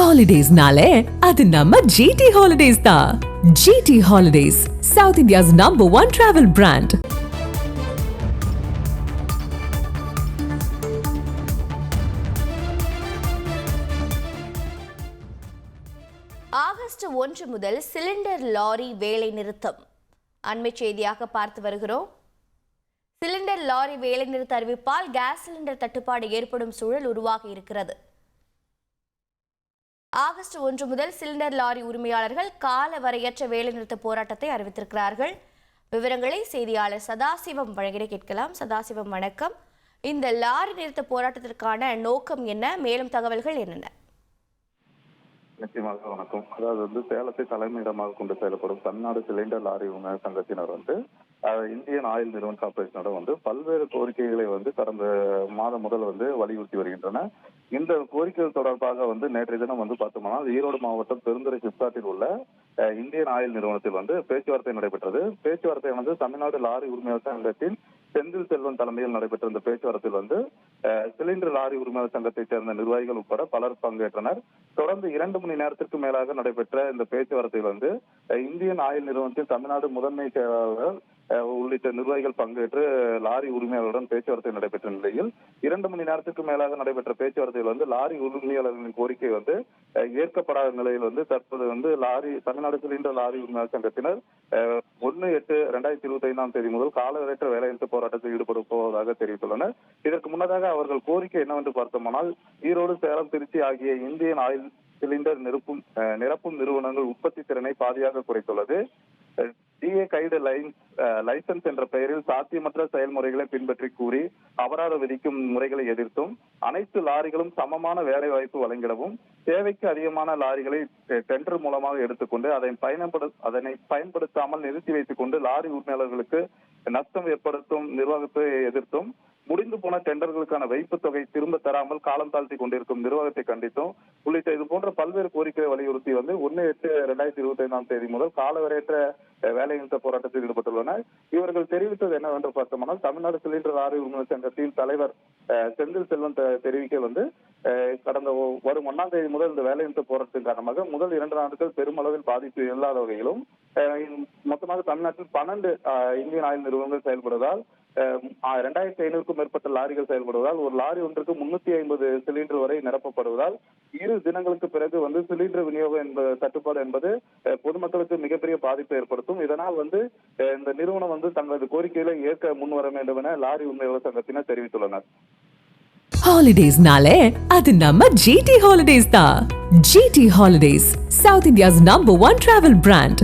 Holidays-nale, அது நம்ம GT Holidays தான். GT Holidays, South India's #1 travel brand. August 1 முதல் சிலிண்டர் லாரி வேலை நிறுத்தம். அண்மை செய்தியாக பார்த்து வருகிறோம். சிலிண்டர் லாரி வேலை நிறுத்த அறிவிப்பால் கேஸ் சிலிண்டர் தட்டுப்பாடு ஏற்படும் சூழல் உருவாகி இருக்கிறது. ஆகஸ்ட் 1 முதல் சிலிண்டர் லாரி உரிமையாளர்கள் கால வரையற்ற வேலைநிறுத்த போராட்டத்தை அறிவித்திருக்கிறார்கள். விவரங்களை செய்தியாளர் சதாசிவம் வழங்கிட கேட்கலாம். சதாசிவம், வணக்கம். இந்த லாரி நிறுத்த போராட்டத்திற்கான நோக்கம் என்ன? மேலும் தகவல்கள் என்னென்ன? நிச்சயமாக வணக்கம். அதாவது சேலத்தை தலைமையிடமாக கொண்டு செயல்படும் தமிழ்நாடு சிலிண்டர் லாரி உரிமையாளர் சங்கத்தினர் இந்தியன் ஆயில் நிறுவன கார்பரேஷனோட பல்வேறு கோரிக்கைகளை கடந்த மாதம் முதல் வலியுறுத்தி வருகின்றன. இந்த கோரிக்கைகள் தொடர்பாக நேற்றைய தினம் பார்த்தோம்னா ஈரோடு மாவட்டம் பெருந்துறை சிப்காட்டில் உள்ள இந்தியன் ஆயில் நிறுவனத்தில் பேச்சுவார்த்தை நடைபெற்றது. பேச்சுவார்த்தை தமிழ்நாடு லாரி உரிமையாளர் சங்கத்தின் செந்தில் செல்வன் தலைமையில் நடைபெற்ற இந்த பேச்சுவார்த்தையில் சிலிண்டர் லாரி உரிமையாளர் சங்கத்தைச் சேர்ந்த நிர்வாகிகள் உட்பட பலர் பங்கேற்றனர். தொடர்ந்து 2 மணி நேரத்திற்கு மேலாக நடைபெற்ற இந்த பேச்சுவார்த்தையில் இந்தியன் ஆயில் நிறுவனத்தின் தமிழ்நாடு முதன்மை செயலாளர் உள்ளிட்ட நிர்வாகிகள் பங்கேற்று லாரி உரிமையாளருடன் பேச்சுவார்த்தை நடைபெற்ற நிலையில் 2 மணி நேரத்துக்கு மேலாக நடைபெற்ற பேச்சுவார்த்தையில் லாரி உரிமையாளர்களின் கோரிக்கை ஏற்கப்படாத நிலையில் தற்போது தமிழ்நாடு சிலிண்டர் லாரி உரிமையாளர் சங்கத்தினர் 1/8/2025 முதல் காலவரையற்ற வேலைநிறுத்த போராட்டத்தில் ஈடுபட போவதாக தெரிவித்துள்ளனர். இதற்கு முன்னதாக அவர்கள் கோரிக்கை என்னவென்று பார்த்தோமானால் ஈரோடு, சேலம், திருச்சி ஆகிய இந்தியன் ஆயில் சிலிண்டர் நிரப்பும் நிறுவனங்கள் உற்பத்தி திறனை பாதியாக குறைத்துள்ளது. டிஏ கைடு லைசன்ஸ் என்ற பெயரில் சாத்தியமற்ற செயல்முறைகளை பின்பற்றி கூறி அபராதம் விதிக்கும் முறைகளை எதிர்த்தும் அனைத்து லாரிகளும் சமமான வேலை வாய்ப்பு வழங்கிடவும் தேவைக்கு அதிகமான லாரிகளை டெண்டர் மூலமாக எடுத்துக்கொண்டு அதனை பயன்படுத்தாமல் நிறுத்தி வைத்துக் கொண்டு லாரி உரிமையாளர்களுக்கு நஷ்டம் ஏற்படுத்தும் நிர்வாகத்தை எதிர்த்தும் முடிந்து போன டெண்டர்களுக்கான வைப்பு தொகை திரும்ப தராமல் காலம் தாழ்த்தி கொண்டிருக்கும் நிர்வாகத்தை கண்டித்தும் உள்ளிட்ட இது போன்ற பல்வேறு கோரிக்கைகளை வலியுறுத்தி 1/8/2025 முதல் காலவரையற்ற வேலைநிறுத்த போராட்டத்தில் ஈடுபட்டுள்ளனர். இவர்கள் தெரிவித்தது என்னவென்று பார்த்தோம்னால் தமிழ்நாடு சிலிண்டர் லாரி உரிமையாளர் சங்கத்தின் தலைவர் செந்தில் செல்வன் தெரிவிக்க கடந்த வரும் 1ஆம் தேதி முதல் இந்த வேலைநிறுத்த போராட்டத்தின் காரணமாக முதல் 2 நாட்கள் பெருமளவில் பாதிப்பு இல்லாத வகையிலும் மொத்தமாக தமிழ்நாட்டில் 12 இந்தியன் ஆயில் நிறுவனங்கள் செயல்படுவதால் 2500க்கும் மேற்பட்ட லாரிகள் செயல்படுவதால் ஒரு லாரி ஒன்றுக்கு 350 சிலிண்டர் வரை நிரப்பப்படுவதால் 2 தினங்களுக்கு பிறகு சிலிண்டர் விநியோகம் தட்டுப்பாடு என்பது பொதுமக்களுக்கு மிகப்பெரிய பாதிப்பை ஏற்படுத்தும். இதனால் இந்த நிறுவனம் தங்களது கோரிக்கைகளை ஏற்க முன்வர வேண்டும் என லாரி உரிமையாளர் சங்கத்தினர் தெரிவித்துள்ளனர். Holidays-nale, அது நம்ம GT Holidays தான். GT Holidays, South India's #1 travel brand.